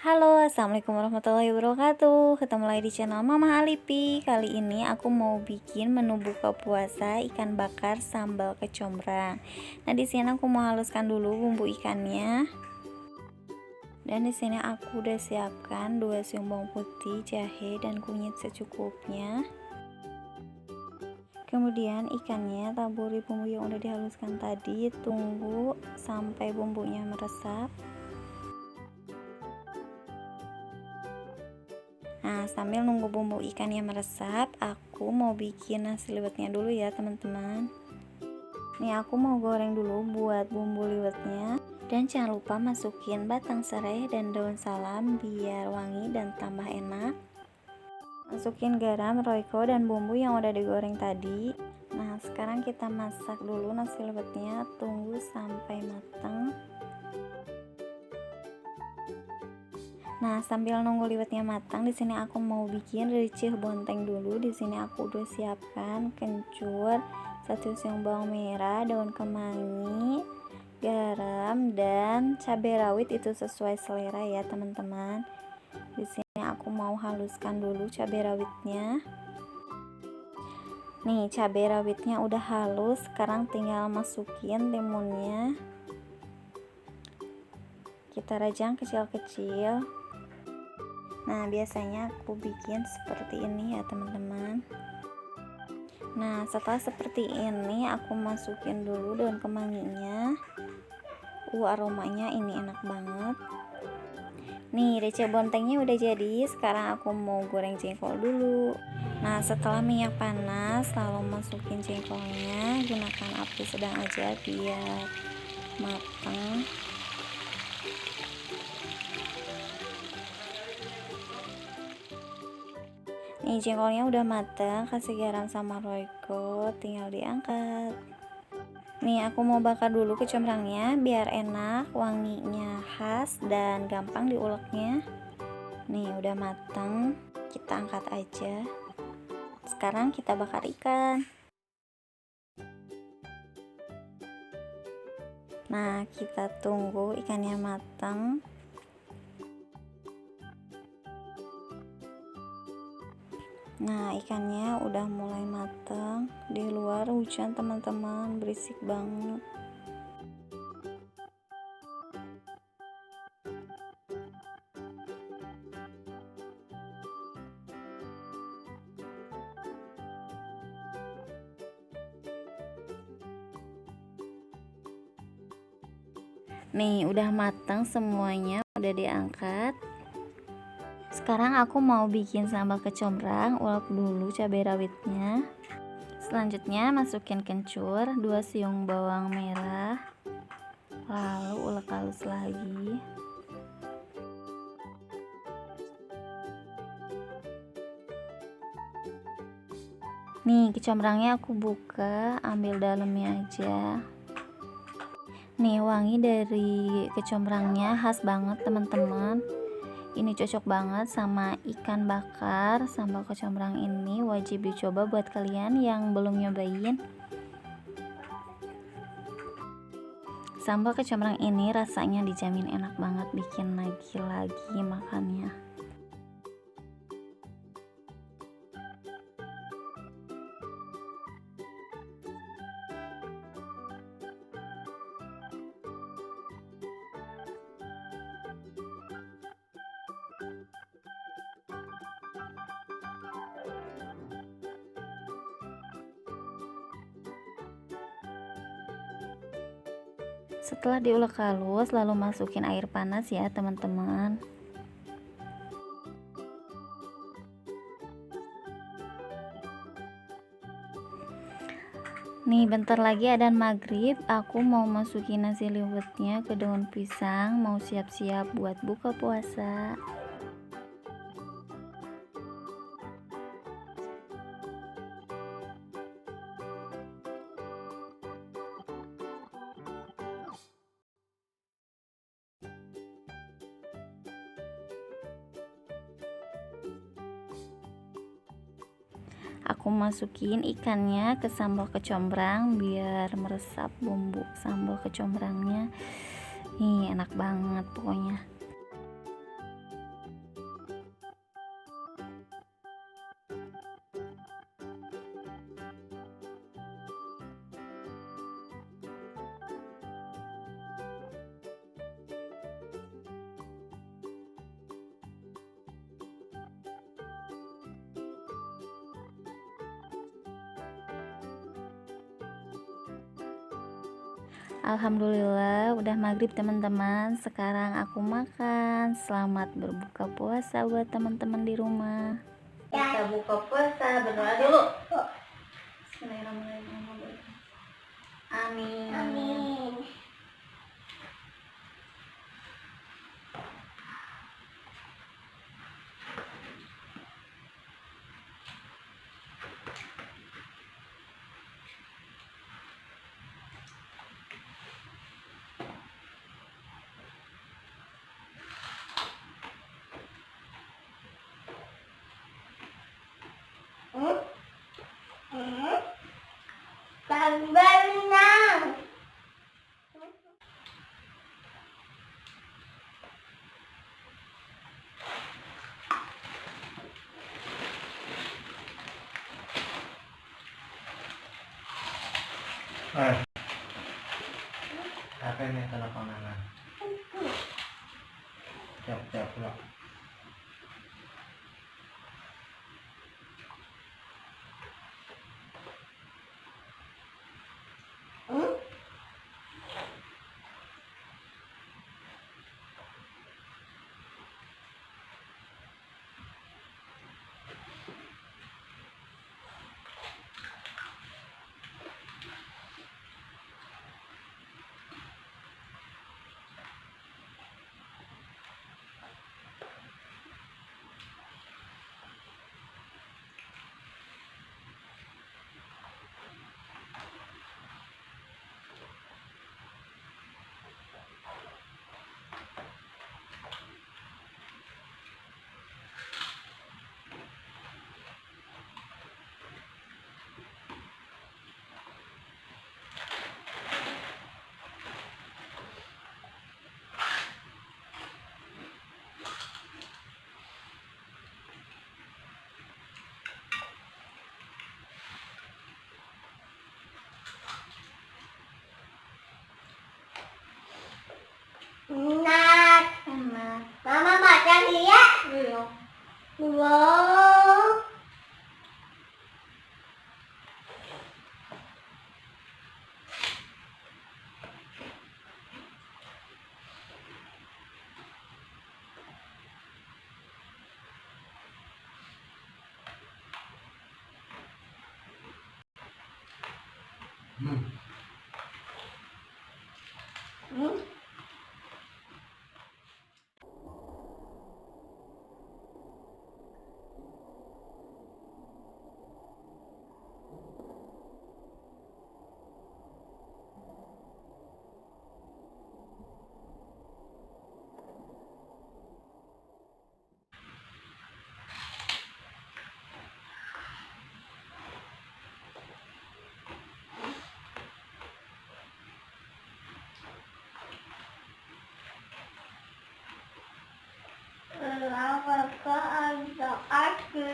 Halo, assalamualaikum warahmatullahi wabarakatuh. Ketemu lagi di channel Mama Alipi. Kali ini aku mau bikin menu buka puasa ikan bakar sambal kecombrang. Nah, di sini aku mau haluskan dulu bumbu ikannya. Dan di sini aku udah siapkan 2 siung bawang putih, jahe, dan kunyit secukupnya. Kemudian ikannya taburi bumbu yang udah dihaluskan tadi. Tunggu sampai bumbunya meresap. Nah, sambil nunggu bumbu ikannya meresap, aku mau bikin nasi liwetnya dulu ya teman-teman. Nih, aku mau goreng dulu buat bumbu liwetnya. Dan jangan lupa masukin batang serai dan daun salam biar wangi dan tambah enak. Masukin garam, royco, dan bumbu yang udah digoreng tadi. Nah, sekarang kita masak dulu nasi liwetnya, tunggu sampai matang. Nah, sambil nunggu liwetnya matang, di sini aku mau bikin ricih bonteng dulu. Di sini aku udah siapkan kencur, 1 siung bawang merah, daun kemangi, garam, dan cabai rawit, itu sesuai selera ya teman-teman. Di sini aku mau haluskan dulu cabai rawitnya. Nih, cabai rawitnya udah halus, sekarang tinggal masukin timunnya. Kita rajang kecil-kecil. Nah, biasanya aku bikin seperti ini ya teman-teman. Nah, setelah seperti ini aku masukin dulu daun kemanginya. Aromanya ini enak banget. Nih, receh bontengnya udah jadi. Sekarang aku mau goreng jengkol dulu. Nah, setelah minyak panas, lalu masukin jengkolnya. Gunakan api sedang aja biar matang. Nih, jengkolnya udah matang, kasih garam sama royco, tinggal diangkat. Nih, aku mau bakar dulu kecombrangnya biar enak, wanginya khas dan gampang diuleknya. Nih, udah matang, kita angkat aja. Sekarang kita bakar ikan. Nah, kita tunggu ikannya matang. Nah, ikannya udah mulai matang. Di luar hujan teman-teman, berisik banget. Nih, udah matang semuanya, udah diangkat. Sekarang aku mau bikin sambal kecombrang. Ulek dulu cabai rawitnya. Selanjutnya masukin kencur, 2 siung bawang merah, lalu ulek halus lagi. Nih, kecombrangnya aku buka, ambil dalamnya aja. Nih, wangi dari kecombrangnya khas banget teman-teman. Ini cocok banget sama ikan bakar. Sambal kecombrang ini wajib dicoba buat kalian yang belum nyobain. Sambal kecombrang ini rasanya dijamin enak banget, bikin lagi makannya. Setelah diulek halus, lalu masukin air panas ya teman-teman. Nih, bentar lagi adzan maghrib, aku mau masukin nasi liwetnya ke daun pisang, mau siap-siap buat buka puasa. Aku masukin ikannya ke sambal kecombrang biar meresap bumbu sambal kecombrangnya. Nih, enak banget pokoknya. Alhamdulillah udah maghrib teman-teman. Sekarang aku makan. Selamat berbuka puasa buat teman-teman di rumah. Kita buka puasa, berdoa dulu. Bismillahirrahmanirrahim. Amin. Amin. Berenang. Apa ini teleponan? Siap pula. Enak. Mama makan ya? Belum. Belum. Kenapa ada aku?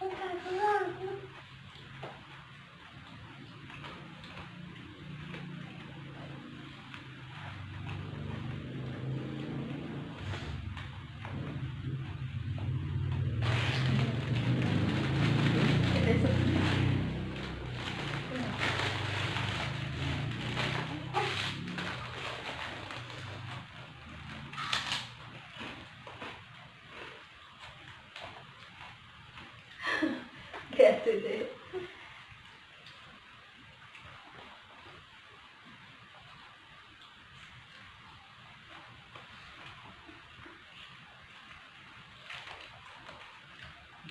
Jangan. Dede.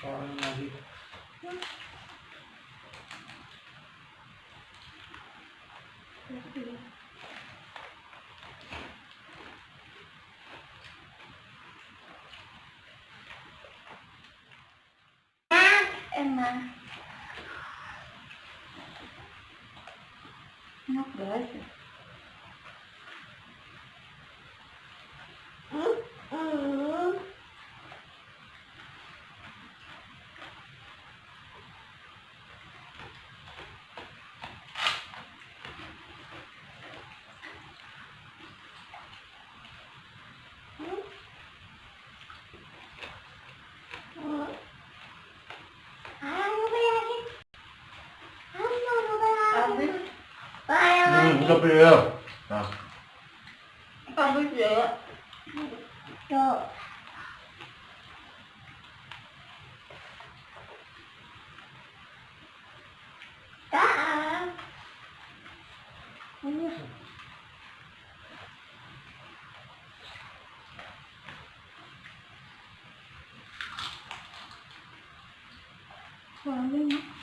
Orang lagi. Emang. Enak guys. Udah beliau. Nah, Habis ya. Tuh. Kak. Wangi.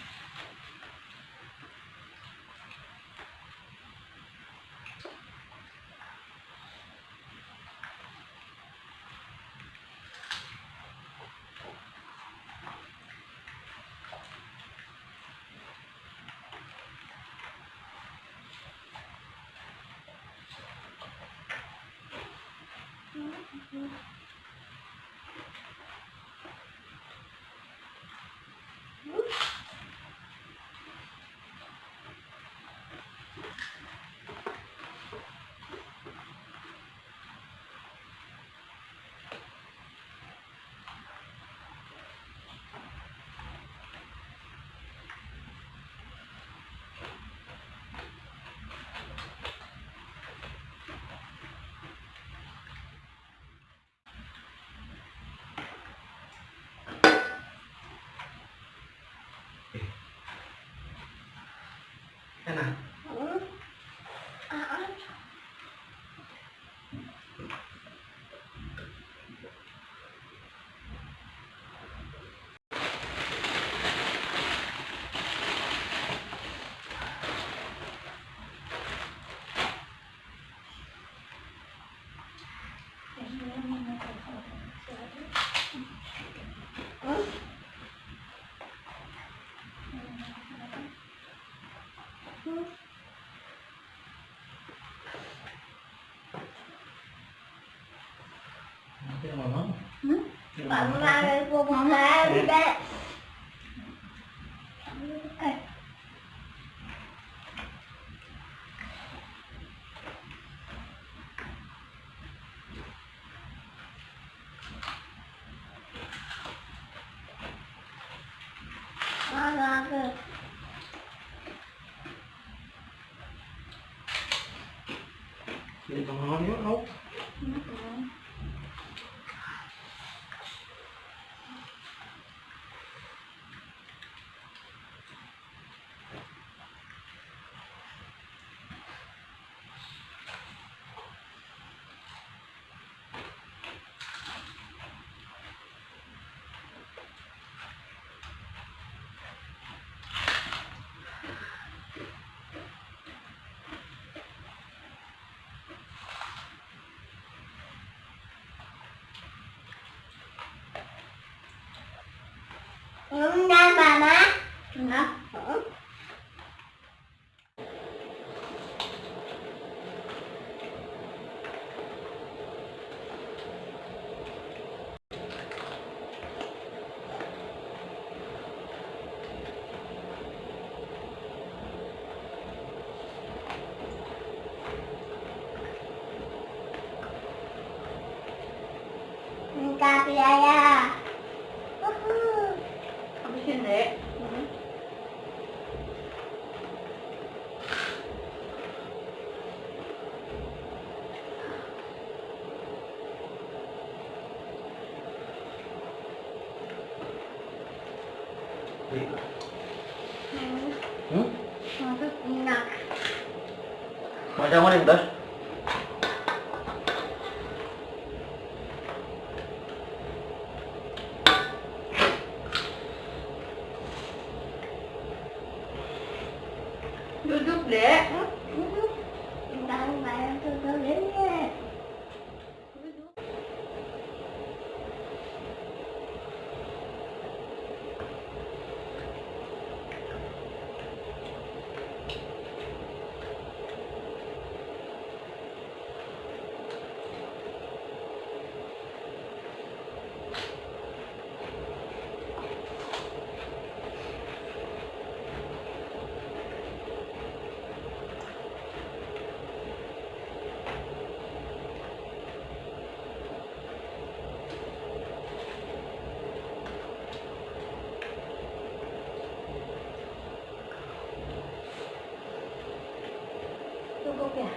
enak. Nanti mama. Mama aku makan deh. Mama aku. Jadi kemana yuk, Au? Enggak, Mama. Enggak. Enggak, biaya. Habisin deh. Nih. Macam mana tas? Duduk, Dek. Bentar, bayar tuh ini. Cukup ya?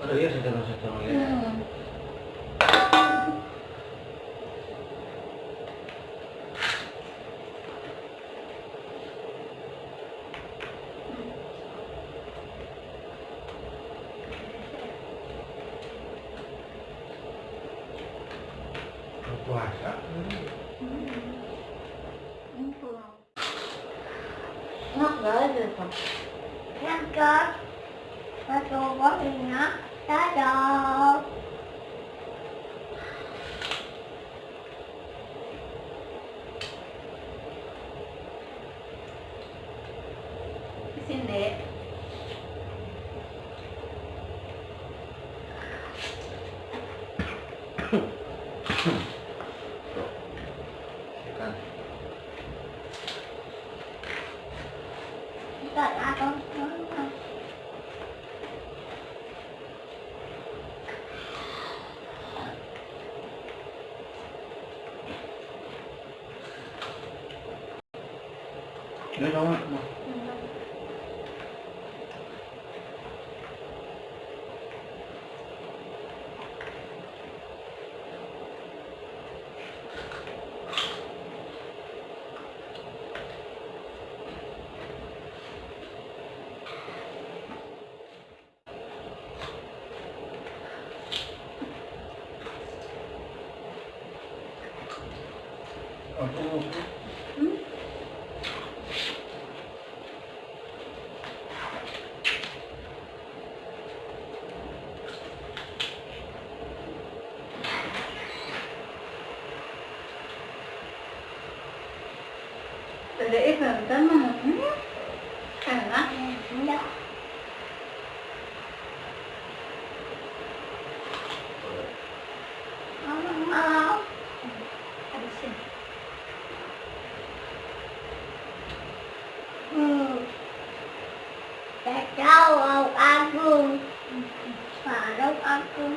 Aduh ya, setelah ya. Puasa. Enak gak ada, Pak? Ngangkat. Coba ingat. Dadah. Di sini, Dek. Kan. Enggak ada. Ini kamu. Aku. Dek, bentar, Mama. Enak. Enggak. Mau. Habisin. Kacau agung. Parok agung.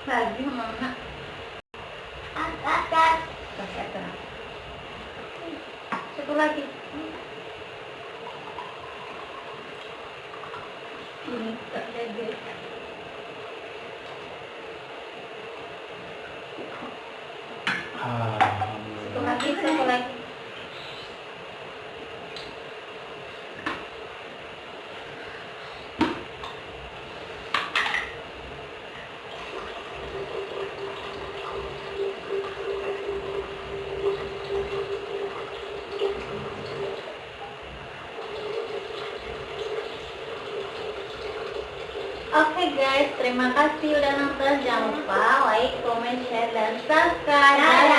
Lagi, Mama. Atas. Kasih atas. Satu lagi. Ini tak jadi. Satu lagi. Oke guys, terima kasih udah nonton. Jangan lupa like, comment, share, dan subscribe. Dadah.